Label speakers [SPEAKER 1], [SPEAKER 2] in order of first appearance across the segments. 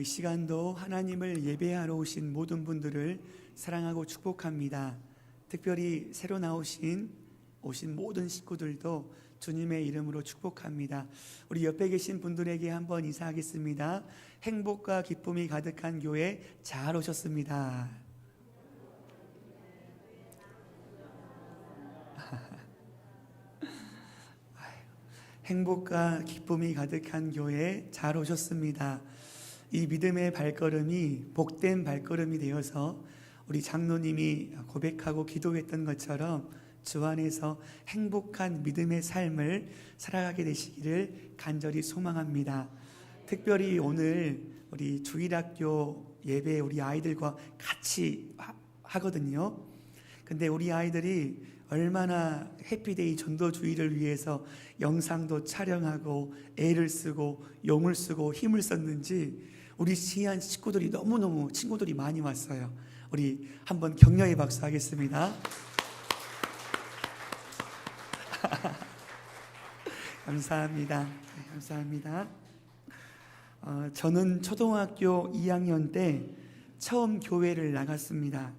[SPEAKER 1] 이 시간도 하나님을 예배하러 오신 모든 분들을 사랑하고 축복합니다. 특별히 새로 오신 모든 식구들도 주님의 이름으로 축복합니다. 우리 옆에 계신 분들에게 한번 인사하겠습니다. 행복과 기쁨이 가득한 교회 잘 오셨습니다. 행복과 기쁨이 가득한 교회 잘 오셨습니다. 이 믿음의 발걸음이 복된 발걸음이 되어서 우리 장로님이 고백하고 기도했던 것처럼 주 안에서 행복한 믿음의 삶을 살아가게 되시기를 간절히 소망합니다. 특별히 오늘 우리 주일학교 예배 우리 아이들과 같이 하거든요. 근데 우리 아이들이 얼마나 해피데이 전도주의를 위해서 영상도 촬영하고 애를 쓰고 용을 쓰고 힘을 썼는지 우리 시안 식구들이 너무너무 친구들이 많이 왔어요. 우리 한번 격려의 박수 하겠습니다. 감사합니다. 감사합니다. 저는 초등학교 2학년 때 처음 교회를 나갔습니다.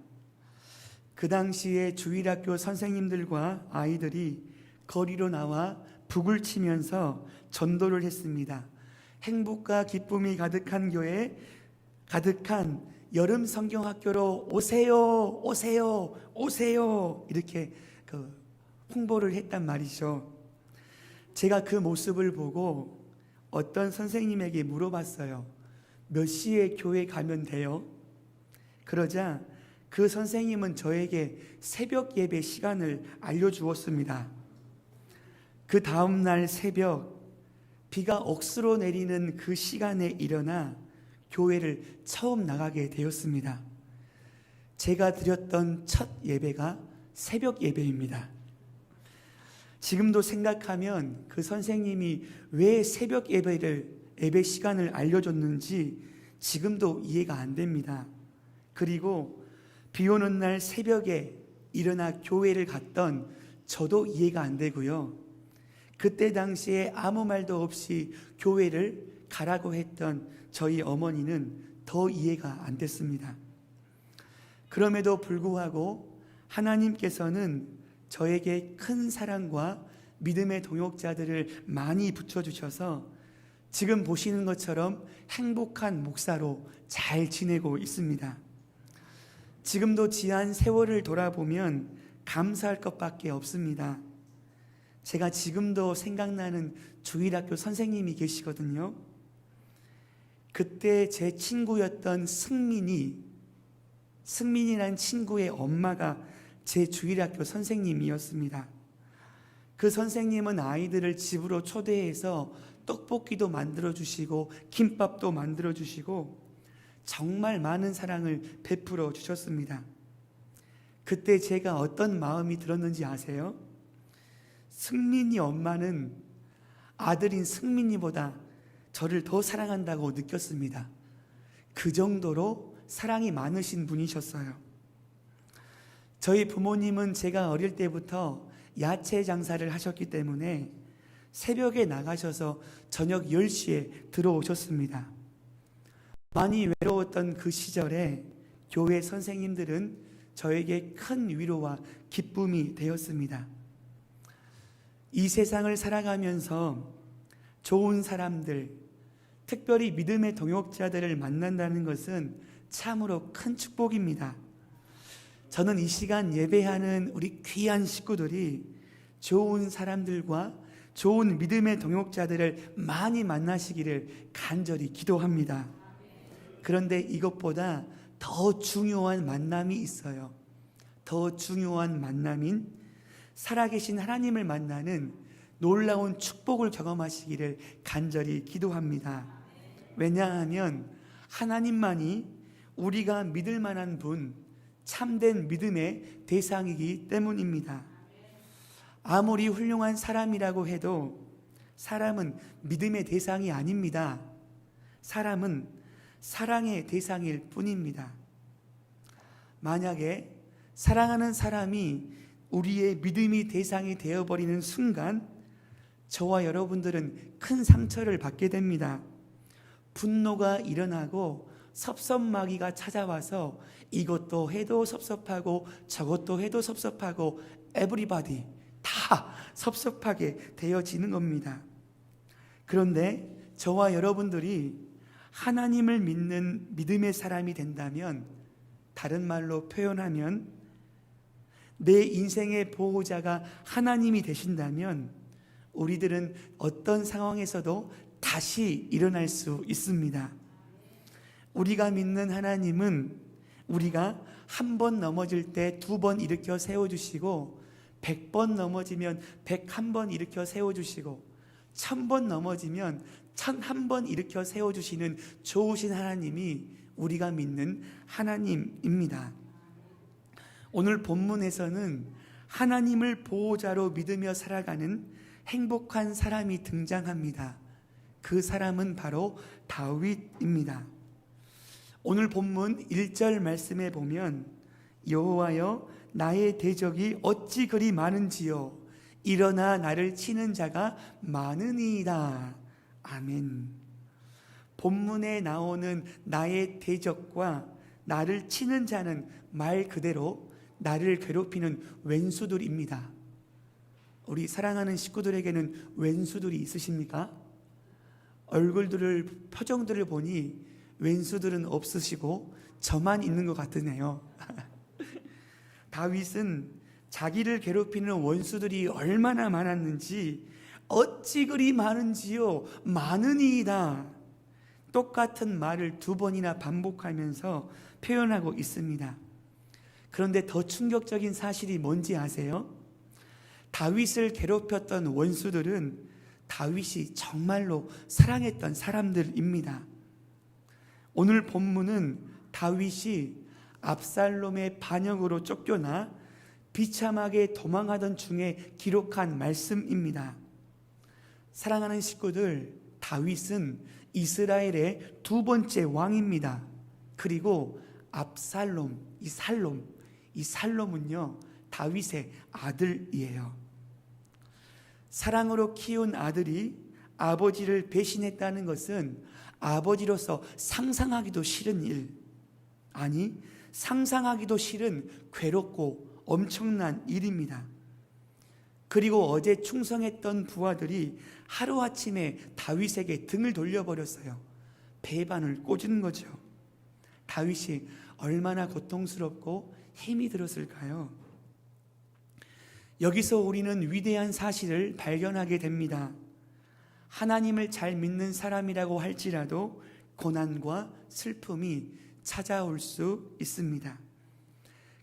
[SPEAKER 1] 그 당시에 주일학교 선생님들과 아이들이 거리로 나와 북을 치면서 전도를 했습니다. 행복과 기쁨이 가득한 교회, 가득한 여름 성경학교로 오세요, 오세요, 오세요 이렇게 홍보를 했단 말이죠. 제가 그 모습을 보고 어떤 선생님에게 물어봤어요. 몇 시에 교회 가면 돼요? 그러자 그 선생님은 저에게 새벽 예배 시간을 알려주었습니다. 그 다음날 새벽 비가 억수로 내리는 그 시간에 일어나 교회를 처음 나가게 되었습니다. 제가 드렸던 첫 예배가 새벽 예배입니다. 지금도 생각하면 그 선생님이 왜 새벽 예배 시간을 알려줬는지 지금도 이해가 안 됩니다. 그리고 비 오는 날 새벽에 일어나 교회를 갔던 저도 이해가 안 되고요. 그때 당시에 아무 말도 없이 교회를 가라고 했던 저희 어머니는 더 이해가 안 됐습니다. 그럼에도 불구하고 하나님께서는 저에게 큰 사랑과 믿음의 동역자들을 많이 붙여주셔서 지금 보시는 것처럼 행복한 목사로 잘 지내고 있습니다. 지금도 지난 세월을 돌아보면 감사할 것밖에 없습니다. 제가 지금도 생각나는 주일학교 선생님이 계시거든요. 그때 제 친구였던 승민이라는 친구의 엄마가 제 주일학교 선생님이었습니다. 그 선생님은 아이들을 집으로 초대해서 떡볶이도 만들어주시고 김밥도 만들어주시고 정말 많은 사랑을 베풀어 주셨습니다. 그때 제가 어떤 마음이 들었는지 아세요? 승민이 엄마는 아들인 승민이보다 저를 더 사랑한다고 느꼈습니다. 그 정도로 사랑이 많으신 분이셨어요. 저희 부모님은 제가 어릴 때부터 야채 장사를 하셨기 때문에 새벽에 나가셔서 저녁 10시에 들어오셨습니다. 많이 외로웠던 그 시절에 교회 선생님들은 저에게 큰 위로와 기쁨이 되었습니다. 이 세상을 살아가면서 좋은 사람들, 특별히 믿음의 동역자들을 만난다는 것은 참으로 큰 축복입니다. 저는 이 시간 예배하는 우리 귀한 식구들이 좋은 사람들과 좋은 믿음의 동역자들을 많이 만나시기를 간절히 기도합니다. 그런데 이것보다 더 중요한 만남이 있어요. 더 중요한 만남인 살아계신 하나님을 만나는 놀라운 축복을 경험하시기를 간절히 기도합니다. 왜냐하면 하나님만이 우리가 믿을 만한 분, 참된 믿음의 대상이기 때문입니다. 아무리 훌륭한 사람이라고 해도 사람은 믿음의 대상이 아닙니다. 사람은 사랑의 대상일 뿐입니다. 만약에 사랑하는 사람이 우리의 믿음의 대상이 되어버리는 순간 저와 여러분들은 큰 상처를 받게 됩니다. 분노가 일어나고 섭섭마귀가 찾아와서 이것도 해도 섭섭하고 저것도 해도 섭섭하고 에브리바디 다 섭섭하게 되어지는 겁니다. 그런데 저와 여러분들이 하나님을 믿는 믿음의 사람이 된다면, 다른 말로 표현하면 내 인생의 보호자가 하나님이 되신다면 우리들은 어떤 상황에서도 다시 일어날 수 있습니다. 우리가 믿는 하나님은 우리가 한 번 넘어질 때 2번 일으켜 세워주시고, 100번 넘어지면 101번 일으켜 세워주시고, 1000번 넘어지면 1001번 일으켜 세워주시는 좋으신 하나님이 우리가 믿는 하나님입니다. 오늘 본문에서는 하나님을 보호자로 믿으며 살아가는 행복한 사람이 등장합니다. 그 사람은 바로 다윗입니다. 오늘 본문 1절 말씀에 보면 여호와여 나의 대적이 어찌 그리 많은지요 일어나 나를 치는 자가 많으니이다. 아멘. 본문에 나오는 나의 대적과 나를 치는 자는 말 그대로 나를 괴롭히는 왼수들입니다. 우리 사랑하는 식구들에게는 왼수들이 있으십니까? 얼굴들을, 표정들을 보니 왼수들은 없으시고 저만 있는 것 같으네요. 다윗은 자기를 괴롭히는 원수들이 얼마나 많았는지, 어찌 그리 많은지요 많으니이다, 똑같은 말을 2번이나 반복하면서 표현하고 있습니다. 그런데 더 충격적인 사실이 뭔지 아세요? 다윗을 괴롭혔던 원수들은 다윗이 정말로 사랑했던 사람들입니다. 오늘 본문은 다윗이 압살롬의 반역으로 쫓겨나 비참하게 도망하던 중에 기록한 말씀입니다. 사랑하는 식구들, 다윗은 이스라엘의 2번째 왕입니다. 그리고 압살롬, 이 살롬은요 다윗의 아들이에요. 사랑으로 키운 아들이 아버지를 배신했다는 것은 아버지로서 상상하기도 싫은 일, 아니 상상하기도 싫은 괴롭고 엄청난 일입니다. 그리고 어제 충성했던 부하들이 하루아침에 다윗에게 등을 돌려버렸어요. 배반을 꽂은 거죠. 다윗이 얼마나 고통스럽고 힘이 들었을까요? 여기서 우리는 위대한 사실을 발견하게 됩니다. 하나님을 잘 믿는 사람이라고 할지라도 고난과 슬픔이 찾아올 수 있습니다.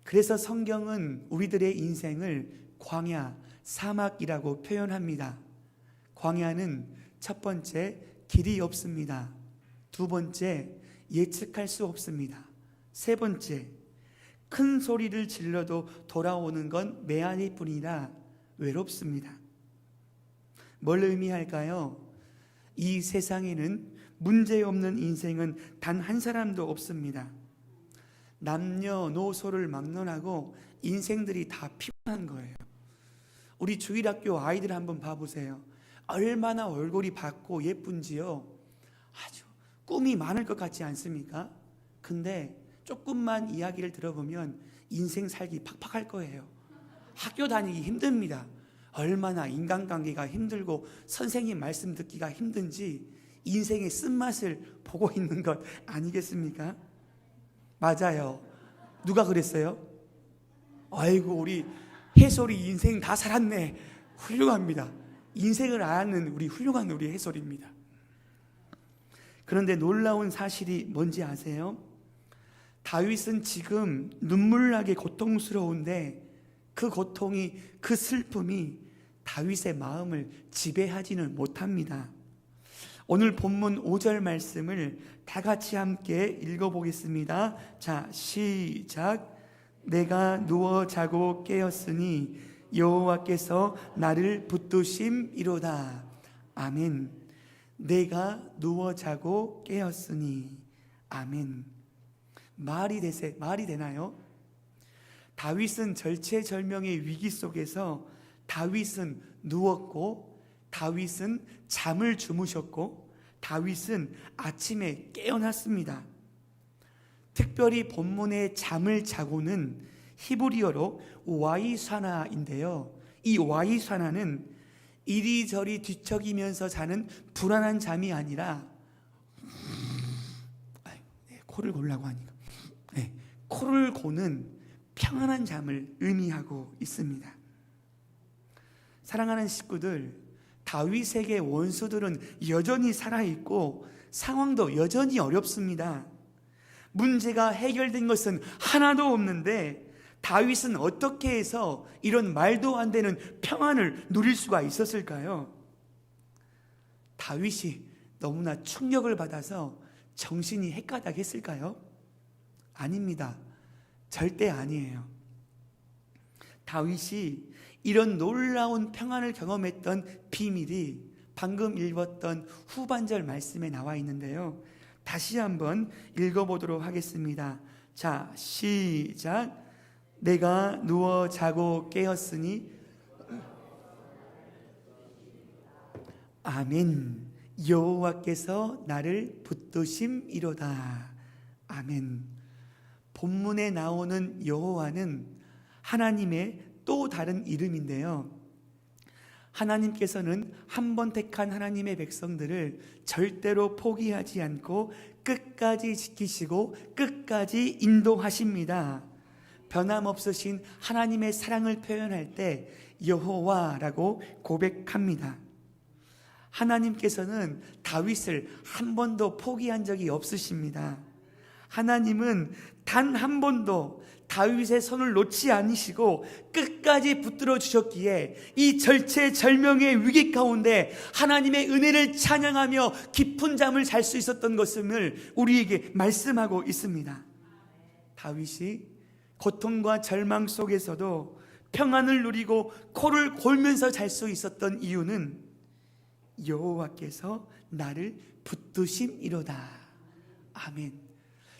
[SPEAKER 1] 그래서 성경은 우리들의 인생을 광야, 사막이라고 표현합니다. 광야는 첫 번째, 길이 없습니다. 2번째, 예측할 수 없습니다. 3번째, 큰 소리를 질러도 돌아오는 건 메아리 뿐이라 외롭습니다. 뭘 의미할까요? 이 세상에는 문제없는 인생은 단 한 사람도 없습니다. 남녀노소를 막론하고 인생들이 다 피곤한 거예요. 우리 주일학교 아이들 한번 봐보세요. 얼마나 얼굴이 밝고 예쁜지요. 아주 꿈이 많을 것 같지 않습니까? 근데 조금만 이야기를 들어보면 인생 살기 팍팍할 거예요. 학교 다니기 힘듭니다. 얼마나 인간관계가 힘들고 선생님 말씀 듣기가 힘든지 인생의 쓴맛을 보고 있는 것 아니겠습니까? 맞아요. 누가 그랬어요? 아이고 우리 해솔이 인생 다 살았네. 훌륭합니다. 인생을 아는 우리 훌륭한 우리 해솔입니다. 그런데 놀라운 사실이 뭔지 아세요? 다윗은 지금 눈물나게 고통스러운데 그 고통이, 그 슬픔이 다윗의 마음을 지배하지는 못합니다. 오늘 본문 5절 말씀을 다 같이 함께 읽어보겠습니다. 자, 시작. 내가 누워 자고 깨었으니 여호와께서 나를 붙드심이로다. 아멘. 내가 누워 자고 깨었으니. 아멘. 말이 되나요? 다윗은 절체절명의 위기 속에서 다윗은 누웠고, 다윗은 잠을 주무셨고, 다윗은 아침에 깨어났습니다. 특별히 본문에 잠을 자고는 히브리어로 와이사나인데요, 이 와이사나는 이리저리 뒤척이면서 자는 불안한 잠이 아니라 코를 골라고 하니까 코를 고는 평안한 잠을 의미하고 있습니다. 사랑하는 식구들, 다윗에게 원수들은 여전히 살아있고 상황도 여전히 어렵습니다. 문제가 해결된 것은 하나도 없는데 다윗은 어떻게 해서 이런 말도 안 되는 평안을 누릴 수가 있었을까요? 다윗이 너무나 충격을 받아서 정신이 헷가닥했을까요? 아닙니다. 절대 아니에요. 다윗이 이런 놀라운 평안을 경험했던 비밀이 방금 읽었던 후반절 말씀에 나와 있는데요, 다시 한번 읽어보도록 하겠습니다. 자, 시작. 내가 누워 자고 깨었으니 아멘. 여호와께서 나를 붙드심이로다. 아멘. 본문에 나오는 여호와는 하나님의 또 다른 이름인데요, 하나님께서는 한 번 택한 하나님의 백성들을 절대로 포기하지 않고 끝까지 지키시고 끝까지 인도하십니다. 변함없으신 하나님의 사랑을 표현할 때 여호와라고 고백합니다. 하나님께서는 다윗을 한 번도 포기한 적이 없으십니다. 하나님은 단 한 번도 다윗의 손을 놓지 않으시고 끝까지 붙들어 주셨기에 이 절체절명의 위기 가운데 하나님의 은혜를 찬양하며 깊은 잠을 잘 수 있었던 것을 우리에게 말씀하고 있습니다. 다윗이 고통과 절망 속에서도 평안을 누리고 코를 골면서 잘 수 있었던 이유는 여호와께서 나를 붙드심이로다. 아멘.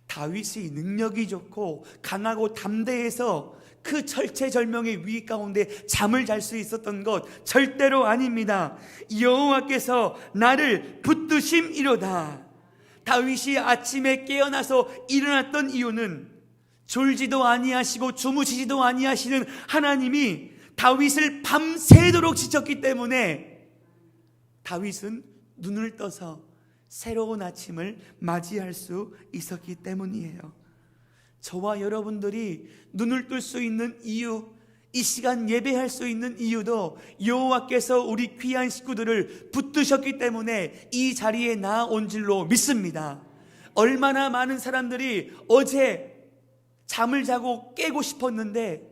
[SPEAKER 1] 다윗이 능력이 좋고 강하고 담대해서 그 절체절명의 위기 가운데 잠을 잘 수 있었던 것 절대로 아닙니다. 여호와께서 나를 붙드심이로다. 다윗이 아침에 깨어나서 일어났던 이유는 졸지도 아니하시고 주무시지도 아니하시는 하나님이 다윗을 밤새도록 지켰기 때문에 다윗은 눈을 떠서 새로운 아침을 맞이할 수 있었기 때문이에요. 저와 여러분들이 눈을 뜰 수 있는 이유, 이 시간 예배할 수 있는 이유도 여호와께서 우리 귀한 식구들을 붙드셨기 때문에 이 자리에 나온 줄로 믿습니다. 얼마나 많은 사람들이 어제 잠을 자고 깨고 싶었는데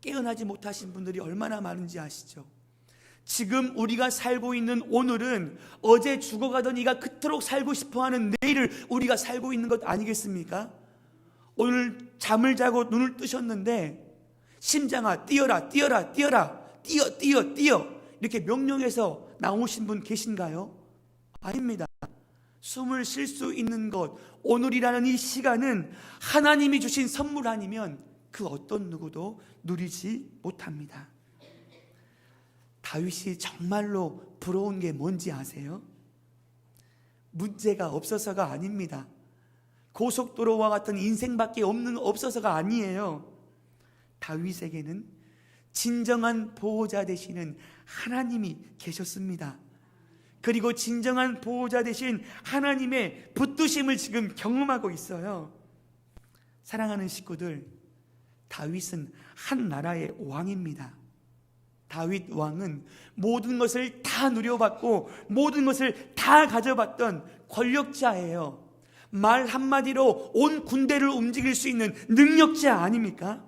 [SPEAKER 1] 깨어나지 못하신 분들이 얼마나 많은지 아시죠? 지금 우리가 살고 있는 오늘은 어제 죽어가던 이가 그토록 살고 싶어하는 내일을 우리가 살고 있는 것 아니겠습니까? 오늘 잠을 자고 눈을 뜨셨는데 심장아 뛰어라 뛰어라 뛰어라 뛰어 뛰어 뛰어 이렇게 명령해서 나오신 분 계신가요? 아닙니다. 숨을 쉴 수 있는 것, 오늘이라는 이 시간은 하나님이 주신 선물 아니면 그 어떤 누구도 누리지 못합니다. 다윗이 정말로 부러운 게 뭔지 아세요? 문제가 없어서가 아닙니다. 고속도로와 같은 인생밖에 없어서가 아니에요. 다윗에게는 진정한 보호자 되시는 하나님이 계셨습니다. 그리고 진정한 보호자 되신 하나님의 붙드심을 지금 경험하고 있어요. 사랑하는 식구들, 다윗은 한 나라의 왕입니다. 다윗 왕은 모든 것을 다 누려봤고 모든 것을 다 가져봤던 권력자예요. 말 한마디로 온 군대를 움직일 수 있는 능력자 아닙니까?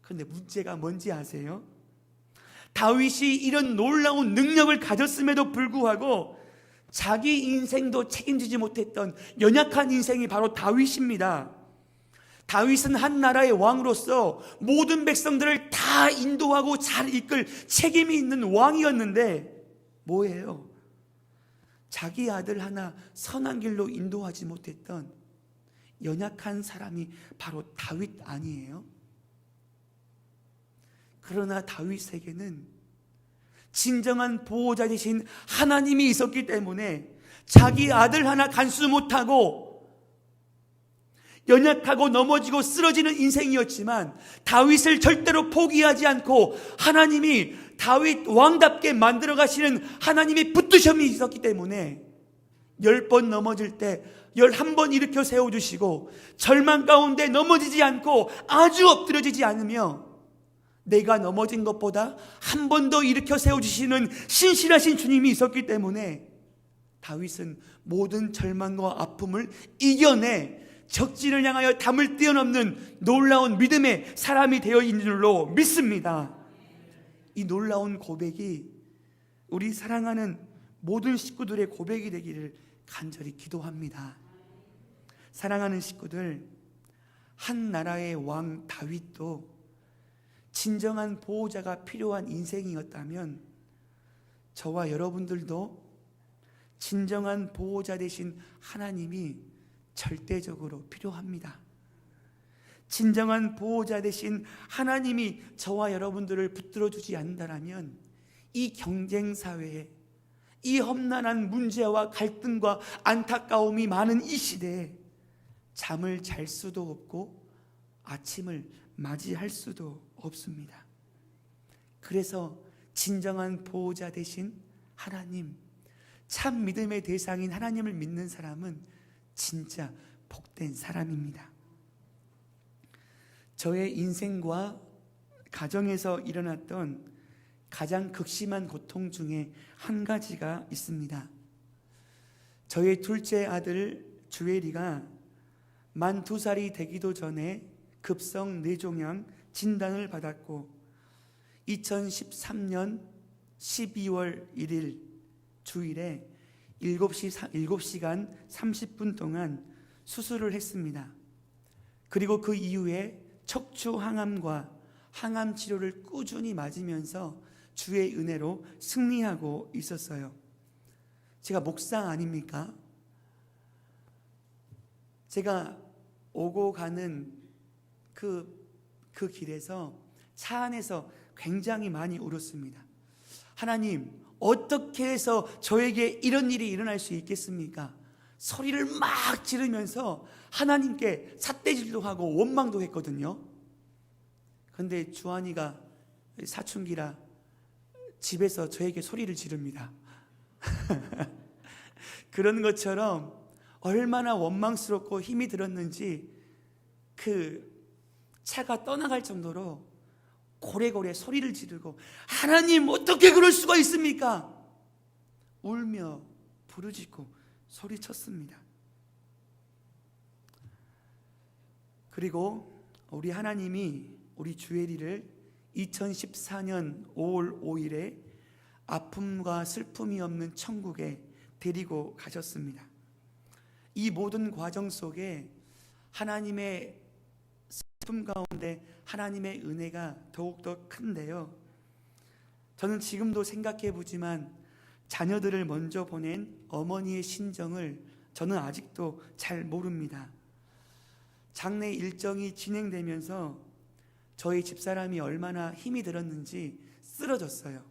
[SPEAKER 1] 그런데 문제가 뭔지 아세요? 다윗이 이런 놀라운 능력을 가졌음에도 불구하고 자기 인생도 책임지지 못했던 연약한 인생이 바로 다윗입니다. 다윗은 한 나라의 왕으로서 모든 백성들을 다 인도하고 잘 이끌 책임이 있는 왕이었는데 뭐예요? 자기 아들 하나 선한 길로 인도하지 못했던 연약한 사람이 바로 다윗 아니에요? 그러나 다윗에게는 진정한 보호자 되신 하나님이 있었기 때문에 자기 아들 하나 간수 못하고 연약하고 넘어지고 쓰러지는 인생이었지만 다윗을 절대로 포기하지 않고 하나님이 다윗 왕답게 만들어 가시는 하나님의 붙드심이 있었기 때문에 10번 넘어질 때 11번 일으켜 세워주시고 절망 가운데 넘어지지 않고 아주 엎드려지지 않으며 내가 넘어진 것보다 한 번 더 일으켜 세워주시는 신실하신 주님이 있었기 때문에 다윗은 모든 절망과 아픔을 이겨내 적진을 향하여 담을 뛰어넘는 놀라운 믿음의 사람이 되어 있는 줄로 믿습니다. 이 놀라운 고백이 우리 사랑하는 모든 식구들의 고백이 되기를 간절히 기도합니다. 사랑하는 식구들, 한 나라의 왕 다윗도 진정한 보호자가 필요한 인생이었다면 저와 여러분들도 진정한 보호자 되신 하나님이 절대적으로 필요합니다. 진정한 보호자 되신 하나님이 저와 여러분들을 붙들어 주지 않는다면 이 경쟁 사회에, 이 험난한 문제와 갈등과 안타까움이 많은 이 시대에 잠을 잘 수도 없고 아침을 맞이할 수도 없습니다. 그래서 진정한 보호자 되신 하나님, 참 믿음의 대상인 하나님을 믿는 사람은 진짜 복된 사람입니다. 저의 인생과 가정에서 일어났던 가장 극심한 고통 중에 한 가지가 있습니다. 저의 둘째 아들 주엘이가 만 2살이 되기도 전에 급성 뇌종양 진단을 받았고 2013년 12월 1일 주일에 7시간 30분 동안 수술을 했습니다. 그리고 그 이후에 척추 항암과 항암 치료를 꾸준히 맞으면서 주의 은혜로 승리하고 있었어요. 제가 목사 아닙니까? 제가 오고 가는 그 길에서 차 안에서 굉장히 많이 울었습니다. 하나님, 어떻게 해서 저에게 이런 일이 일어날 수 있겠습니까? 소리를 막 지르면서 하나님께 삿대질도 하고 원망도 했거든요. 그런데 주한이가 사춘기라 집에서 저에게 소리를 지릅니다. 그런 것처럼 얼마나 원망스럽고 힘이 들었는지 그 차가 떠나갈 정도로 고래고래 소리를 지르고 하나님 어떻게 그럴 수가 있습니까? 울며 부르짖고 소리쳤습니다. 그리고 우리 하나님이 우리 주엘이를 2014년 5월 5일에 아픔과 슬픔이 없는 천국에 데리고 가셨습니다. 이 모든 과정 속에 하나님의 슬픔 가운데 하나님의 은혜가 더욱더 큰데요, 저는 지금도 생각해 보지만 자녀들을 먼저 보낸 어머니의 심정을 저는 아직도 잘 모릅니다. 장례 일정이 진행되면서 저희 집사람이 얼마나 힘이 들었는지 쓰러졌어요.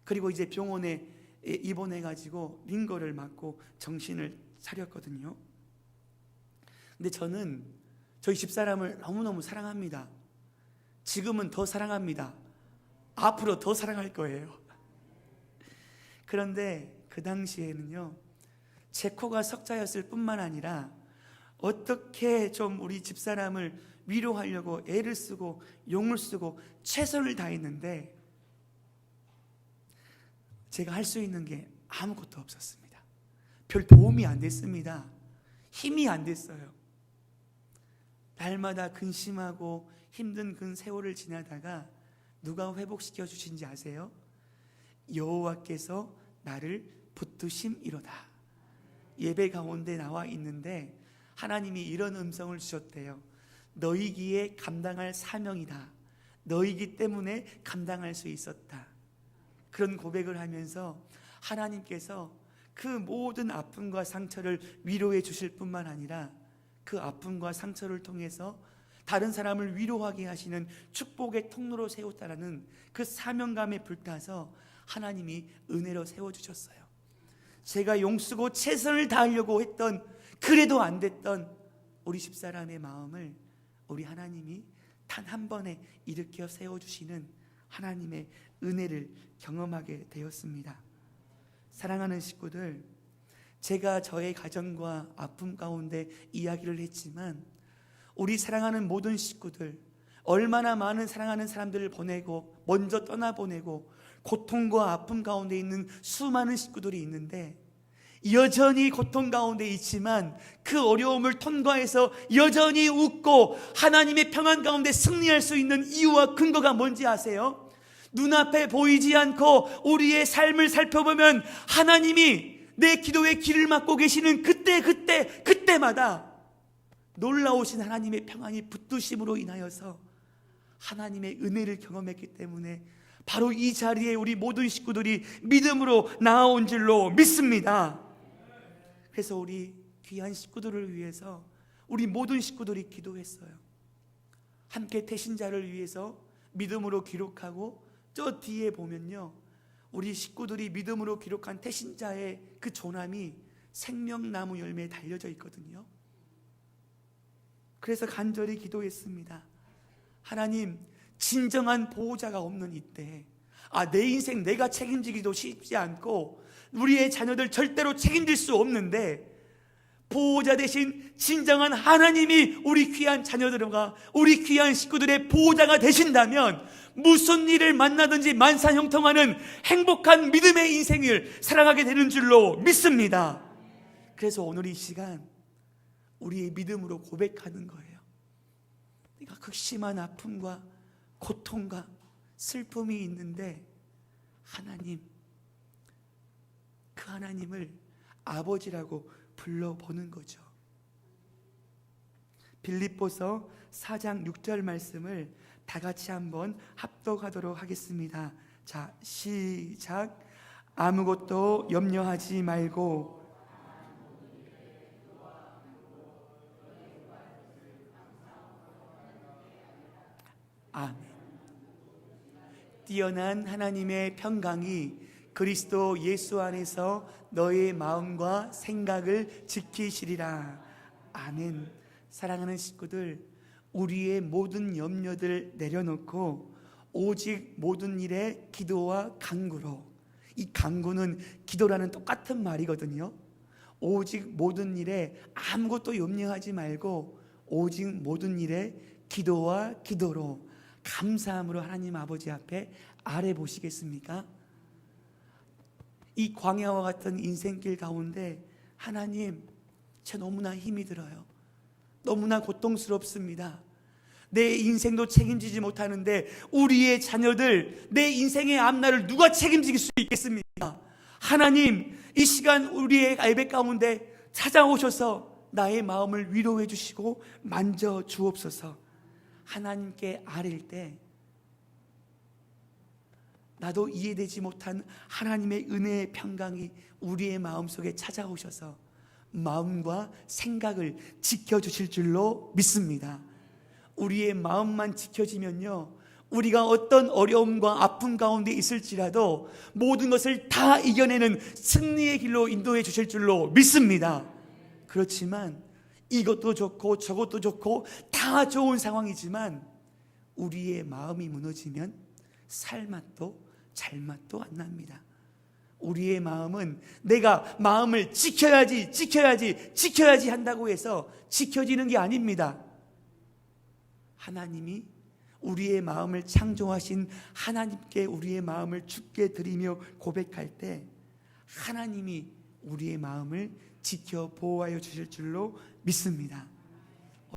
[SPEAKER 1] 그리고 이제 병원에 입원해가지고 링거를 맞고 정신을 차렸거든요. 근데 저는 저희 집사람을 너무너무 사랑합니다. 지금은 더 사랑합니다. 앞으로 더 사랑할 거예요. 그런데 그 당시에는요, 제 코가 석자였을 뿐만 아니라 어떻게 좀 우리 집사람을 위로하려고 애를 쓰고 용을 쓰고 최선을 다했는데 제가 할 수 있는 게 아무것도 없었습니다. 별 도움이 안 됐습니다. 힘이 안 됐어요. 날마다 근심하고 힘든 그 세월을 지나다가 누가 회복시켜 주신지 아세요? 여호와께서 나를 붙드심이로다. 예배 가운데 나와 있는데 하나님이 이런 음성을 주셨대요. 너희기에 감당할 사명이다. 너희기 때문에 감당할 수 있었다. 그런 고백을 하면서 하나님께서 그 모든 아픔과 상처를 위로해 주실 뿐만 아니라 그 아픔과 상처를 통해서 다른 사람을 위로하게 하시는 축복의 통로로 세웠다라는 그 사명감에 불타서 하나님이 은혜로 세워주셨어요. 제가 용쓰고 최선을 다하려고 했던, 그래도 안 됐던 우리 집사람의 마음을 우리 하나님이 단 한 번에 일으켜 세워주시는 하나님의 은혜를 경험하게 되었습니다. 사랑하는 식구들, 제가 저의 가정과 아픔 가운데 이야기를 했지만 우리 사랑하는 모든 식구들, 얼마나 많은 사랑하는 사람들을 보내고 먼저 떠나보내고 고통과 아픔 가운데 있는 수많은 식구들이 있는데, 여전히 고통 가운데 있지만 그 어려움을 통과해서 여전히 웃고 하나님의 평안 가운데 승리할 수 있는 이유와 근거가 뭔지 아세요? 눈앞에 보이지 않고 우리의 삶을 살펴보면 하나님이 내 기도에 귀를 막고 계시는 그때마다 놀라우신 하나님의 평안이 붙드심으로 인하여서 하나님의 은혜를 경험했기 때문에 바로 이 자리에 우리 모든 식구들이 믿음으로 나아온 줄로 믿습니다. 그래서 우리 귀한 식구들을 위해서 우리 모든 식구들이 기도했어요. 함께 태신자를 위해서 믿음으로 기록하고, 저 뒤에 보면요, 우리 식구들이 믿음으로 기록한 태신자의 그 조남이 생명나무 열매에 달려져 있거든요. 그래서 간절히 기도했습니다. 하나님, 진정한 보호자가 없는 이때, 내 인생 내가 책임지기도 쉽지 않고 우리의 자녀들 절대로 책임질 수 없는데, 보호자 대신 진정한 하나님이 우리 귀한 자녀들과 우리 귀한 식구들의 보호자가 되신다면 무슨 일을 만나든지 만사형통하는 행복한 믿음의 인생을 살아가게 되는 줄로 믿습니다. 그래서 오늘 이 시간 우리의 믿음으로 고백하는 거예요. 내가 극심한 아픔과 고통과 슬픔이 있는데 하나님, 그 하나님을 아버지라고 불러보는 거죠. 빌립보서 4장 6절 말씀을 다 같이 한번 합독하도록 하겠습니다. 자, 시작. 아무것도 염려하지 말고 아멘. 뛰어난 하나님의 평강이 그리스도 예수 안에서 너의 마음과 생각을 지키시리라. 아멘. 사랑하는 식구들, 우리의 모든 염려들 내려놓고 오직 모든 일에 기도와 간구로, 이 간구는 기도라는 똑같은 말이거든요. 오직 모든 일에 아무것도 염려하지 말고 오직 모든 일에 기도와 기도로 감사함으로 하나님 아버지 앞에 아뢰 보시겠습니까? 이 광야와 같은 인생길 가운데 하나님, 저 너무나 힘이 들어요. 너무나 고통스럽습니다. 내 인생도 책임지지 못하는데 우리의 자녀들, 내 인생의 앞날을 누가 책임질 수 있겠습니까? 하나님, 이 시간 우리의 예배 가운데 찾아오셔서 나의 마음을 위로해 주시고 만져 주옵소서. 하나님께 아뢰일 때 나도 이해되지 못한 하나님의 은혜의 평강이 우리의 마음속에 찾아오셔서 마음과 생각을 지켜주실 줄로 믿습니다. 우리의 마음만 지켜지면요, 우리가 어떤 어려움과 아픔 가운데 있을지라도 모든 것을 다 이겨내는 승리의 길로 인도해 주실 줄로 믿습니다. 그렇지만 이것도 좋고 저것도 좋고 다 좋은 상황이지만 우리의 마음이 무너지면 살맛도 잘맛도 안 납니다. 우리의 마음은 내가 마음을 지켜야지 한다고 해서 지켜지는 게 아닙니다. 하나님이 우리의 마음을 창조하신 하나님께 우리의 마음을 주께 드리며 고백할 때 하나님이 우리의 마음을 지켜 보호하여 주실 줄로 믿습니다.